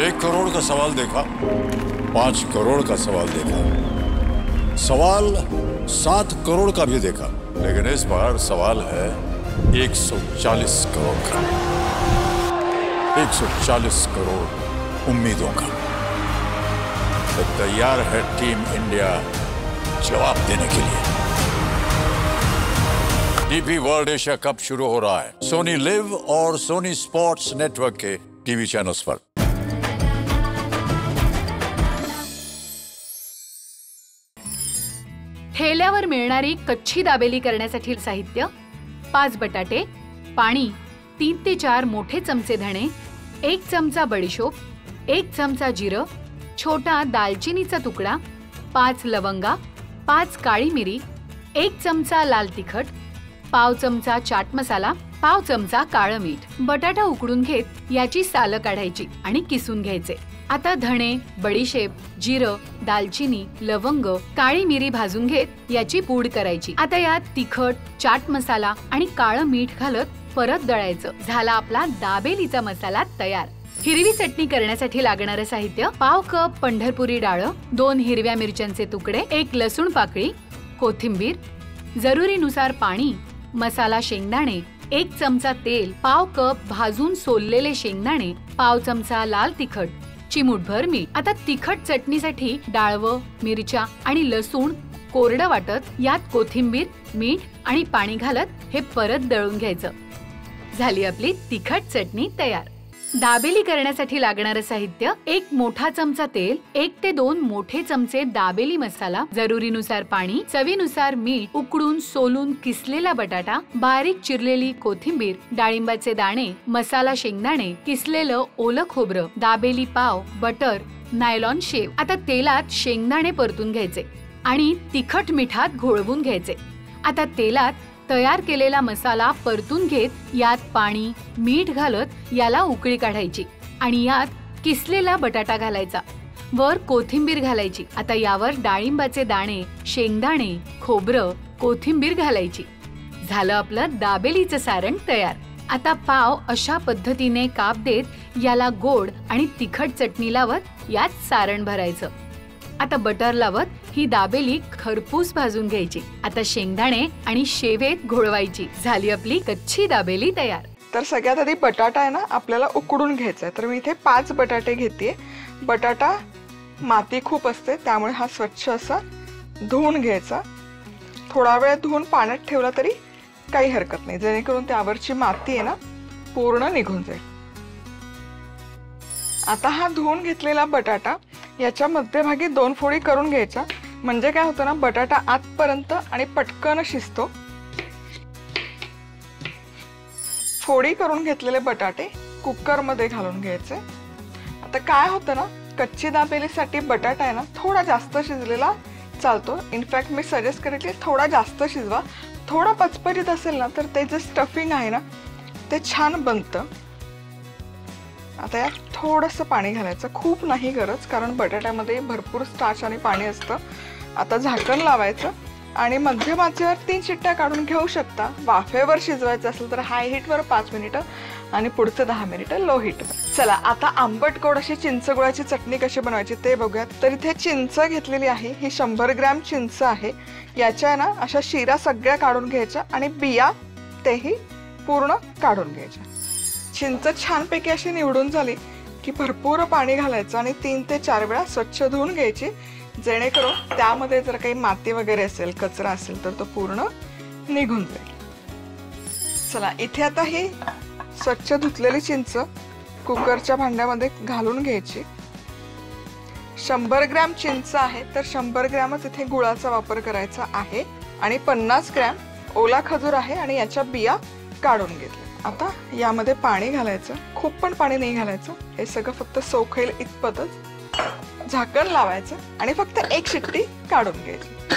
1 करोड़ का सवाल देखा, 5 करोड़ का सवाल देखा, सवाल 7 करोड़ का भी देखा, लेकिन इस बार सवाल है 140 करोड़ का। 140 करोड़ उम्मीदों का। तो तैयार है टीम इंडिया जवाब देने के लिए। डीपी वर्ल्ड एशिया कप शुरू हो रहा है सोनी लिव और सोनी स्पोर्ट्स नेटवर्क के टीवी चैनल्स पर। ठेल्यावर मिळणारी कच्ची दाबेली करण्यासाठी साहित्य: 5 बटाटे, पाणी, 3 ते 4 मोठे चमचे धणे, 1 चमचा बडीशोप, 1 चमचा जिरं, छोटा दालचिनीचा तुकडा, 5 लवंगा, 5 काळी मिरी, 1 चमचा लाल तिखट, पाव चमचा चाट मसाला, पाव चमचा काळं मीठ। बटाटा उकडून घेत याची सालं काढायची आणि किसून घ्यायचे। आता धणे, बडीशेप, जिरं, दालचिनी, लवंग, काळी मिरी भाजून घेत याची पूड करायची। आता यात तिखट, चाट मसाला आणि काळं मीठ घालत परत दळायचं। झाला आपला दाबेलीचा मसाला तयार। हिरवी चटणी करण्यासाठी लागणारे साहित्य: पाव कप पंढरपुरी डाळ, 2 हिरव्या मिरच्यांचे तुकडे, 1 लसूण पाकळी, कोथिंबीर, जरुरीनुसार पाणी, मसाला शेंगदाणे, 1 चमचा तेल, पाव कप भाजून सोललेले शेंगदाणे, पाव चमचा लाल तिखट, चिमूटभर मीठ। आता तिखट चटणीसाठी डाळवं, मिरच्या आणि लसूण कोरडं वाटत यात कोथिंबीर, मीठ आणि पाणी घालत हे परत दळून घ्यायचं। झाली आपली तिखट चटणी तयार। दाबेली करण्यासाठी लागणारे साहित्य: 1 मोठा चमचा तेल, 1 ते 2 मोठे चमचे दाबेली मसाला, जरुरीनुसार पाणी, चवीनुसार मीठ, उकडून सोलून किसलेला बटाटा, बारीक चिरलेली कोथिंबीर, डाळिंबाचे दाणे, मसाला शेंगदाणे, किसलेलं ओलं खोबरं, दाबेली पाव, बटर, नायलॉन शेव। आता तेलात शेंगदाणे परतून घ्यायचे आणि तिखट मिठात घोळवून घ्यायचे। आता तेलात तयार केलेला मसाला परतून घेत यात पाणी, मीठ घालत याला उकळी काढायची आणि यात किसलेला बटाटा घालायचा। वर कोथिंबीर घालायची। आता यावर डाळिंबाचे दाणे, शेंगदाणे, खोबरं, कोथिंबीर घालायची। झालं आपलं दाबेलीचं सारण तयार। आता पाव अशा पद्धतीने काप देत याला गोड आणि तिखट चटणी लावत यात सारण भरायचं। आता बटर लावत ही दाबेली खरपूस भाजून घ्यायची। आता शेंगदाणे आणि शेवेत घोळवायची। झाली आपली कच्ची दाबेली तयार। तर सगळ्यात आधी बटाटा आहे ना आपल्याला उकडून घ्यायचा आहे। तर मी इथे 5 बटाटे घेते। बटाटा माती खूप असते त्यामुळे हा स्वच्छ असा धुवून घ्यायचा। थोडा वेळ धुवून पाण्यात ठेवला तरी काही हरकत नाही, जेणेकरून त्यावरची माती आहे ना पूर्ण निघून जाईल। आता हा धुवून घेतलेला बटाटा याच्या मध्यभागी 2 फोडी करून घ्यायच्या, म्हणजे काय होतं ना बटाटा आतपर्यंत आणि पटकन शिजतो। फोडी करून घेतलेले बटाटे कुकर मध्ये घालून घ्यायचे। आता काय होतं ना कच्ची दाबेलीसाठी बटाटा आहे ना थोडा जास्त शिजलेला चालतो। इनफॅक्ट मी सजेस्ट करेन की थोडा जास्त शिजवा। थोडा पचपचीत असेल ना तर ते जे स्टफिंग आहे ना ते छान बनतं। आता यात थोडंसं पाणी घालायचं, खूप नाही गरज, कारण बटाट्यामध्ये भरपूर स्टार्च आणि पाणी असतं। आता झाकण लावायचं आणि मध्यम आचेवर 3 शिट्ट्या काढून घेऊ शकता। वाफेवर शिजवायचं असेल तर हाय हीटवर 5 मिनिटं आणि पुढचे 10 मिनिटं लो हीटवर। चला आता आंबट गोड अशी चिंच गुळाची चटणी कशी बनवायची ते बघूयात। तर इथे चिंच घेतलेली आहे, ही 100 ग्रॅम चिंच आहे। याच्या ना अशा शिरा सगळ्या काढून घ्यायच्या आणि बिया तेही पूर्ण काढून घ्यायच्या। चिंच छानपैकी अशी निवडून झाली की भरपूर पाणी घालायचं आणि 3 ते 4 वेळा स्वच्छ धुवून घ्यायची, जेणेकरून त्यामध्ये जर काही माती वगैरे असेल, कचरा असेल तर तो पूर्ण निघून जाईल। चला इथे आता ही स्वच्छ धुतलेली चिंच कुकरच्या भांड्यामध्ये घालून घ्यायची। 100 ग्रॅम चिंच आहे तर 100 ग्रॅमच इथे गुळाचा वापर करायचा आहे आणि 50 ग्रॅम ओला खजूर आहे आणि याच्या बिया काढून घेतल्या। आता यामध्ये पाणी घालायचं, खूप पण पाणी नाही घालायचं, हे सगळं फक्त सोखेल इतपतच। झाकण लावायचं आणि फक्त 1 शिट्टी काढून घ्यायची।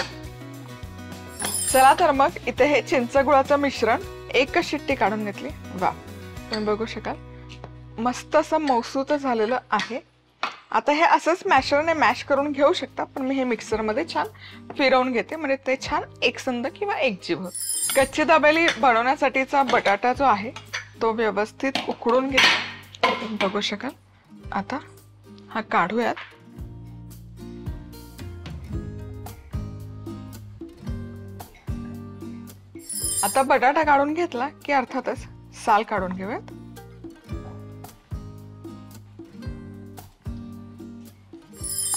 चला तर मग इथे हे चिंच गुळाचं मिश्रण 1च शिट्टी काढून घेतली। वा, तुम्ही बघू शकाल मस्त असं मौसूत झालेलं आहे। आता हे असंच मॅशरने मॅश करून घेऊ शकता, पण मी हे मिक्सरमध्ये छान फिरवून घेते म्हणजे ते छान एकसंध किंवा एकजीव होतं। कच्ची दाबेली बनवण्यासाठीचा बटाटा जो आहे तो व्यवस्थित उकडून घेतला, बघू शकाल। आता हा काढूयात. आता बटाटा काढून घेतला की अर्थातच साल काढून घेऊयात.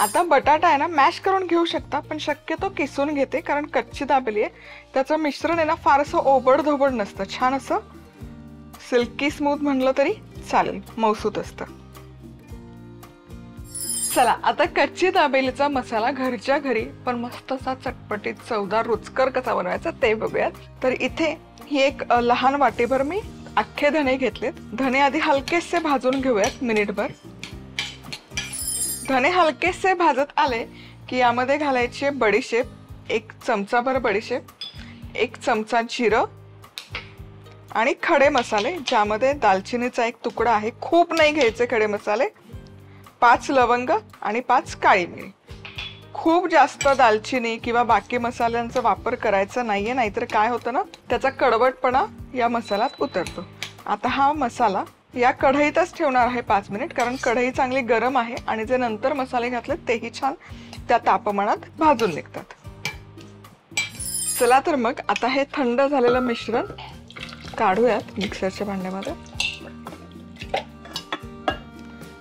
आता बटाटा आहे ना मॅश करून घेऊ शकता, पण शक्यतो किसून घेते कारण कच्ची दाबेली आहे. त्याचं मिश्रण आहे ना फार असं ओबड धोबड नसतं, छान असं सिल्की स्मूथ म्हणलं तरी चालेल, मौसूत असतं. चला आता कच्ची दाबेलीचा मसाला घरच्या घरी पण मस्त असा चटपटीत चवदार रुचकर कसा बनवायचा ते बघूयात. तर इथे ही एक लहान वाटीभर मी अख्खे धणे घेतलेत. धणे आधी हलकेसे भाजून घेऊयात मिनिटभर. धणे हलकेसे भाजत आले की यामध्ये घालायचे बडीशेप, 1 चमचाभर बडीशेप, 1 चमचा जिरं आणि खडे मसाले, ज्यामध्ये दालचिनीचा 1 तुकडा आहे. खूप नाही घ्यायचे खडे मसाले. 5 लवंग आणि 5 काळी मिरी. खूप जास्त दालचिनी किंवा बाकी मसाल्यांचा वापर करायचा नाहीये, नाहीतर काय होतं ना त्याचा कडवटपणा या मसाल्यात उतरतो. आता हा मसाला या कढईतच ठेवणार आहे 5 मिनिट, कारण कढई चांगली गरम आहे आणि जे नंतर मसाले घातले तेही छान त्या तापमानात भाजून निघतात. चला तर मग आता हे थंड झालेलं मिश्रण काढूयात मिक्सरच्या भांड्यामध्ये.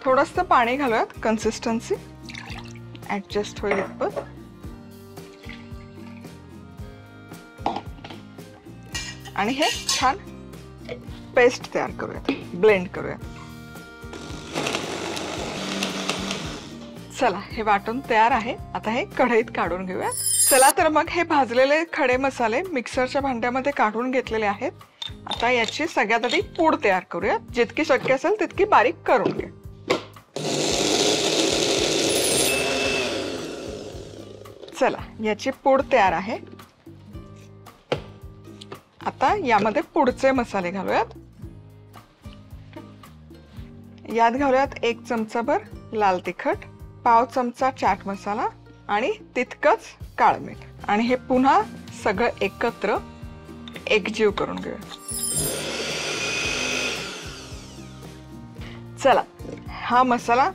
थोडंसं पाणी घालूयात, कन्सिस्टन्सी ऍडजस्ट होईल इतपत. आणि हे छान पेस्ट तयार करूयात, ब्लेंड करूयात. चला हे वाटून तयार आहे. आता हे कढईत काढून घेऊयात. चला तर मग हे भाजलेले खडे मसाले मिक्सरच्या भांड्यामध्ये काढून घेतलेले आहेत. आता याची सगळ्यात आधी पूड तयार करूयात. जितकी शक्य असेल तितकी बारीक करून घे. चला याची पूड तयार आहे. आता यामध्ये पुढचे मसाले घालूयात. यात घालूयात 1 चमचाभर लाल तिखट, पाव चमचा चाट मसाला आणि तितकंच काळं मीठ. आणि हे पुन्हा सगळं एकत्र एकजीव करून घेऊया. चला हा मसाला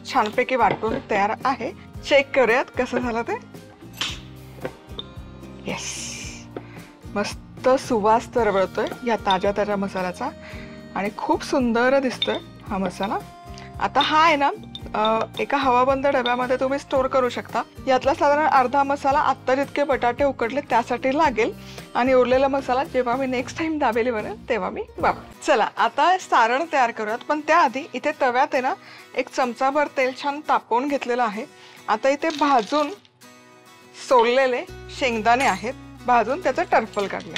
छानपैकी वाटून तयार आहे. चेक करूयात कसं झालं ते. येस, मस्त सुवास तरवळतोय या ताज्या ताज्या मसाल्याचा आणि खूप सुंदर दिसतोय हा मसाला. आता हा आहे ना एका हवाबंद डब्यामध्ये तुम्ही स्टोर करू शकता. यातला साधारण अर्धा मसाला आत्ता जितके बटाटे उकडले त्यासाठी लागेल आणि उरलेला मसाला जेव्हा मी नेक्स्ट टाइम दाबेली बनवेल तेव्हा मी वापरेन. चला आता सारण तयार करूयात, पण त्याआधी इथे तव्यात आहे ना 1 चमचाभर तेल छान तापवून घेतलेलं आहे. आता इथे भाजून सोललेले शेंगदाणे आहेत, भाजून त्याचं टरफल काढलं.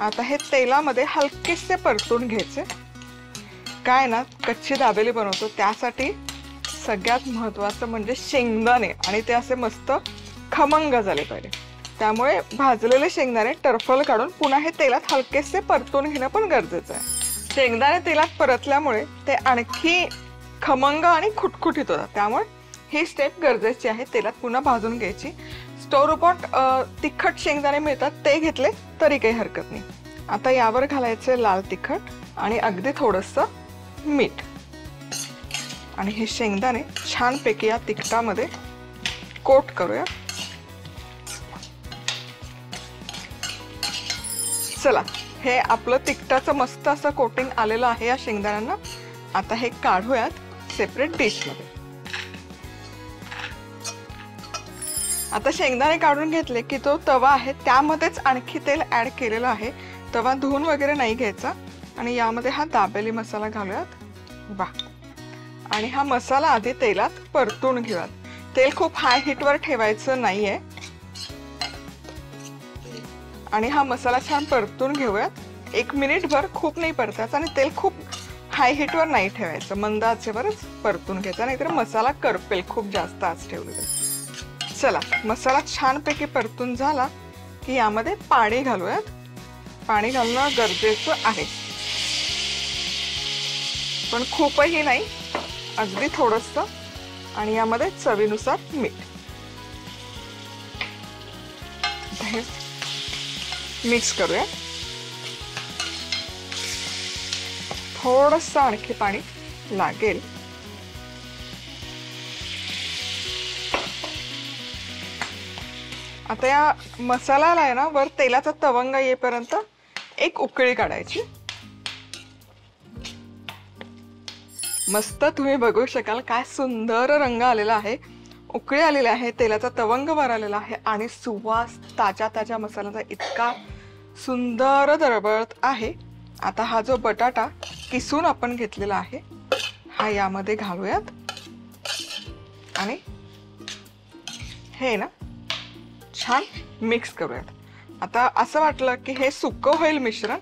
आता हे तेलामध्ये हलकेसे परतून घ्यायचे. काय ना कच्ची दाबेली बनवतो त्यासाठी सगळ्यात महत्त्वाचं म्हणजे शेंगदाणे, आणि ते असे मस्त खमंग झाले पाहिजे. त्यामुळे भाजलेले शेंगदाणे टरफल काढून पुन्हा हे तेलात हलकेसे परतून घेणं पण गरजेचं आहे. शेंगदाणे तेलात परतल्यामुळे ते आणखी खमंग आणि खुटखुटीत होतात. त्यामुळे ही स्टेप गरजेची आहे, तेलात पुन्हा भाजून घ्यायची. स्टोरपॉट तिखट शेंगदाणे मिळतात ते घेतले तरी काही हरकत नाही. आता यावर घालायचे लाल तिखट आणि अगदी थोडंसं मीठ. आणि हे शेंगदाणे छानपैकी या तिखटामध्ये कोट करूया. चला हे आपलं तिखटाचं मस्त असं कोटिंग आलेलं आहे या शेंगदाण्यांना. आता हे काढूयात सेपरेट डिशमध्ये. आता शेंगदाणे काढून घेतले की तो तवा आहे त्यामध्येच आणखी तेल ऍड केलेलं आहे. तवा धुवून वगैरे नाही घ्यायचा. आणि यामध्ये हा दाबेली मसाला घालूयात. वा, आणि हा मसाला आधी तेलात परतून घेऊयात. तेल खूप हाय हीटवर ठेवायचं नाहीये. आणि हा मसाला छान परतून घेऊयात. 1 मिनिटभर, खूप नाही परतायचं. आणि तेल खूप हाय हीटवर नाही ठेवायचं, मंद आचेवरच परतून घ्यायचा, नाहीतर मसाला करपेल खूप जास्त आज ठेवलं. चला मसाला छानपैकी परतून झाला की यामध्ये पाणी घालूयात. पाणी घालणं गरजेचं आहे, पण खूपही नाही, अगदी थोडंसं. आणि यामध्ये चवीनुसार मीठ. हे मिक्स करूया. थोडंसं आणखी पाणी लागेल. आता या मसाल्याला आहे ना वर तेलाचा तवंग येईपर्यंत एक उकळी काढायची. मस्त तुम्ही बघू शकाल काय सुंदर रंग आलेला आहे, उकळी आलेली आहे, तेलाचा तवंग वर आलेला आहे आणि सुवास ताज्या ताज्या मसाल्याचा इतका सुंदर दरवळत आहे. आता हा जो बटाटा किसून आपण घेतलेला आहे हा यामध्ये घालूयात आणि हे ना छान मिक्स करूयात. आता असं वाटलं की हे सुकं होईल मिश्रण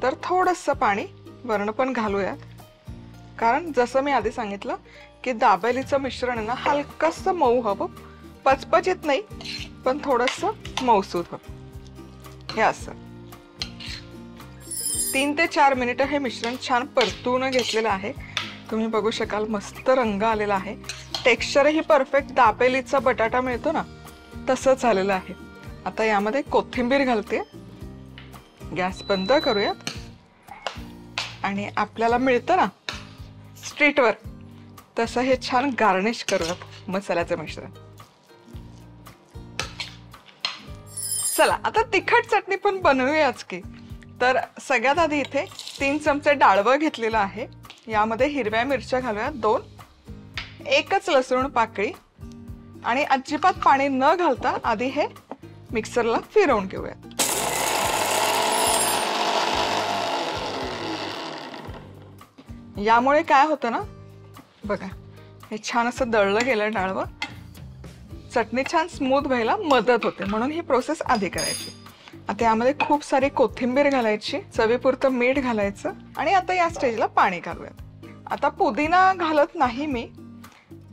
तर थोडंसं पाणी वरण पण घालूयात, कारण जसं मी आधी सांगितलं की दाबेलीचं मिश्रण आहे ना हलकंसं मऊ हवं, पचपचित नाही पण थोडंसं मऊसूद हवं. हे असं 3 ते 4 मिनिटं हे मिश्रण छान परतून घेतलेलं आहे. तुम्ही बघू शकाल मस्त रंग आलेला आहे, टेक्स्चरही परफेक्ट दाबेलीचा बटाटा मिळतो ना तसंच झालेलं आहे. आता यामध्ये कोथिंबीर घालते, गॅस बंद करूयात आणि आपल्याला मिळतं ना स्ट्रीटवर तसं हे छान गार्निश करूयात मसाल्याचं मिश्रण. चला आता तिखट चटणी पण बनवूयाच की. तर सगळ्यात आधी इथे 3 चमचे डाळवं घेतलेलं आहे, यामध्ये हिरव्या मिरच्या घालूयात 2, एकच लसूण पाकळी आणि अजिबात पाणी न घालता आधी हे मिक्सरला फिरवून घेऊयात. यामुळे काय होतं ना बघा हे छान असं दळलं गेलं डाळवं, चटणी छान स्मूथ व्हायला मदत होते, म्हणून ही प्रोसेस आधी करायची. आता यामध्ये खूप सारी कोथिंबीर घालायची, चवीपुरतं मीठ घालायचं आणि आता या स्टेजला पाणी घालूयात. आता पुदिना घालत नाही मी,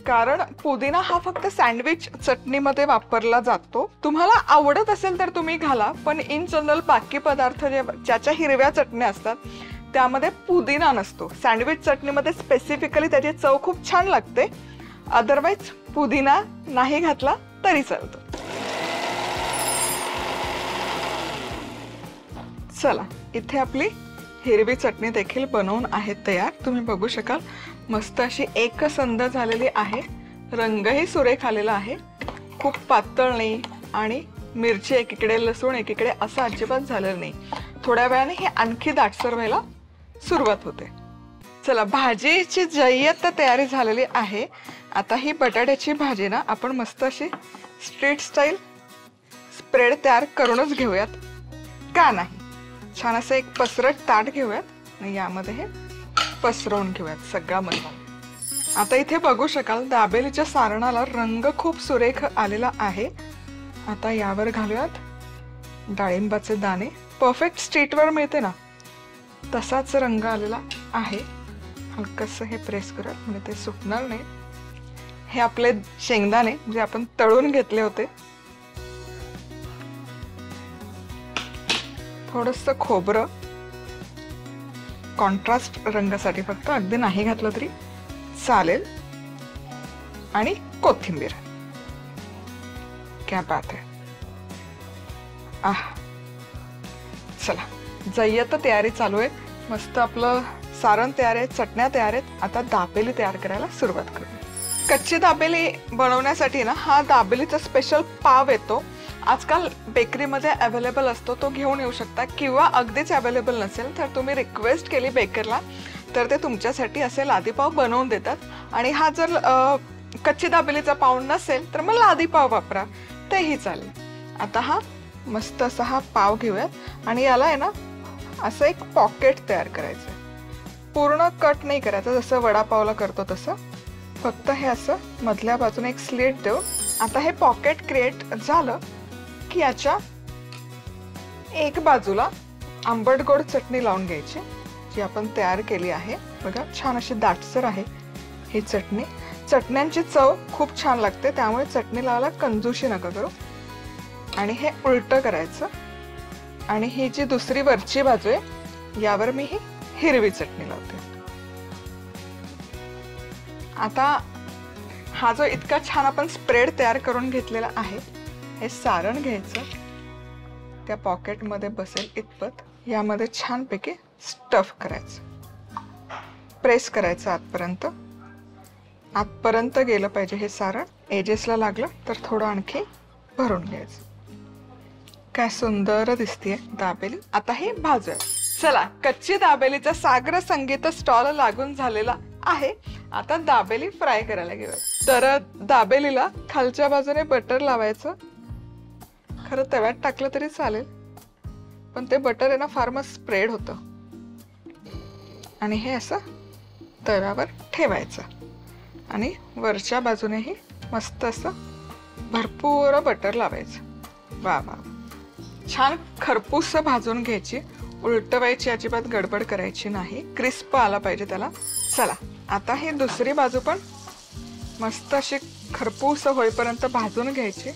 कारण पुदिना हा फक्त सँडविच चटणीमध्ये वापरला जातो. तुम्हाला आवडत असेल तर तुम्ही घाला, पण इन जनरल बाकी पदार्थ ज्याच्या हिरव्या चटण्या असतात त्यामध्ये पुदिना नसतो. सँडविच चटणीमध्ये स्पेसिफिकली त्याची चव खूप छान लागते, अदरवाईज पुदिना नाही घातला तरी चालतो. चला इथे आपली हिरवी चटणी देखील बनवून आहे तयार. तुम्ही बघू शकाल मस्त अशी एकसंध झालेली आहे, रंगही सुरेख आलेला आहे, खूप पातळ नाही आणि मिरची एकीकडे लसूण एकीकडे असं अजिबात झालेलं नाही. थोड्या वेळाने हे आणखी दाटसर व्हायला सुरुवात होते. चला भाजीची जय्यत तयारी झालेली आहे. आता ही बटाट्याची भाजी ना आपण मस्त अशी स्ट्रीट स्टाईल स्प्रेड तयार करूनच घेऊयात का नाही. छान असं एक पसरट ताट घेऊयात आणि यामध्ये हे पसरवून घेऊयात सगळा मसाला. आता इथे बघू शकाल दाबेलीच्या सारणाला रंग खूप सुरेख आलेला आहे. आता यावर घालूयात डाळिंबाचे दाणे, परफेक्ट स्ट्रीटवर मिळते ना तसाच रंग आलेला आहे. हलकंसं हे प्रेस करूयात म्हणजे ते सुटणार नाही. हे आपले शेंगदाणे जे आपण तळून घेतले होते, थोडंसं खोबरं कॉन्ट्रास्ट रंगासाठी फक्त, अगदी नाही घातलं तरी चालेल, आणि कोथिंबीर. क्या बात है. चला जय्यत तयारी चालू आहे, मस्त आपलं सारण तयार आहे, चटण्या तयार आहेत. आता दाबेली तयार करायला सुरुवात करूया. कच्ची दाबेली बनवण्यासाठी ना हा दाबेलीचा स्पेशल पाव येतो, आजकाल बेकरीमध्ये अवेलेबल असतो, तो घेऊन येऊ शकता. किंवा अगदीच अवेलेबल नसेल तर तुम्ही रिक्वेस्ट केली बेकरला तर ते तुमच्यासाठी असे लादी पाव बनवून देतात. आणि हा जर कच्ची दाबेलीचा पाव नसेल तर मग लादी पाव वापरा, तेही चालेल. आता हा मस्त असा हा पाव घेऊयात आणि याला आहे ना असं एक पॉकेट तयार करायचं. पूर्ण कट नाही करायचं जसं वडापावला करतो तसं, फक्त हे असं मधल्या बाजूने एक स्लिट देऊ. आता हे पॉकेट क्रिएट झालं की याच्या एक बाजूला आंबट गोड चटणी लावून घ्यायची जी आपण तयार केली आहे. बघा छान अशी दाटसर आहे ही चटणी. चटण्यांची चव खूप छान लागते, त्यामुळे चटणी लावायला कंजूशी नका करू. आणि हे उलटं करायचं आणि ही जी दुसरी वरची बाजू आहे यावर मी ही हिरवी चटणी लावते. आता हा जो इतका छान आपण स्प्रेड तयार करून घेतलेला आहे, हे सारण घ्यायचं, त्या पॉकेटमध्ये बसेल इतपत यामध्ये छानपैकी स्टफ करायचं, प्रेस करायचं आतपर्यंत गेलं पाहिजे हे सारण. एजेसला लागलं तर थोडं आणखी भरून घ्यायचं. काय सुंदर दिसतीये दाबेली. आता हे भाजूया. चला, कच्ची दाबेलीचा सागर संगीत स्टॉल लागून झालेला आहे. आता दाबेली फ्राय करायला घेऊया. तर दाबेलीला खालच्या बाजूने बटर लावायचं. खरं तव्यात टाकलं तरी चालेल, पण ते बटर आहे ना फार मस्त स्प्रेड होतं. आणि हे असं तव्यावर ठेवायचं आणि वरच्या बाजूनेही मस्त असं भरपूर बटर लावायचं. वा वा, छान खरपूस भाजून घ्यायची. उलटवायची अजिबात गडबड करायची नाही. क्रिस्प आला पाहिजे त्याला. चला, आता ही दुसरी बाजू पण मस्त अशी खरपूस होईपर्यंत भाजून घ्यायची.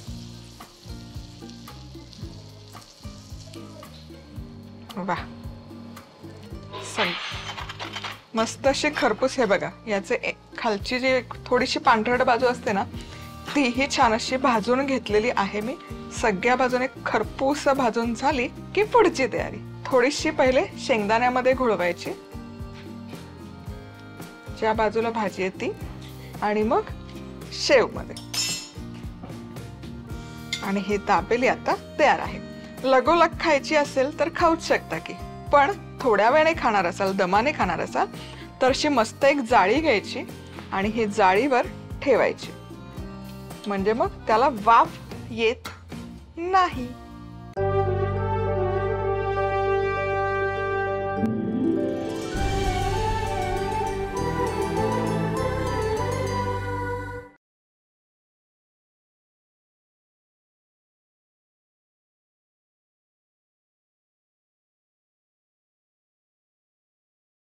वा, मस्त अशी खरपूस. हे बघा, याचे खालची जी थोडीशी पांढरट बाजू असते ना, तीही छान अशी भाजून घेतलेली आहे मी. सगळ्या बाजूने खरपूस भाजून झाली की पुढची तयारी. थोडीशी पहिले शेंगदाण्यामध्ये घोळवायची, ज्या बाजूला भाजी येते, आणि मग शेव मध्ये. आणि ही दाबेली आता तयार आहे. लगोलग खायची असेल तर खाऊच शकता की, पण थोड्या वेळाने खाणार असाल, दमाने खाणार असाल तर अशी मस्त एक जाळी घ्यायची आणि ही जाळीवर ठेवायची, म्हणजे मग त्याला वाफ येत नाही.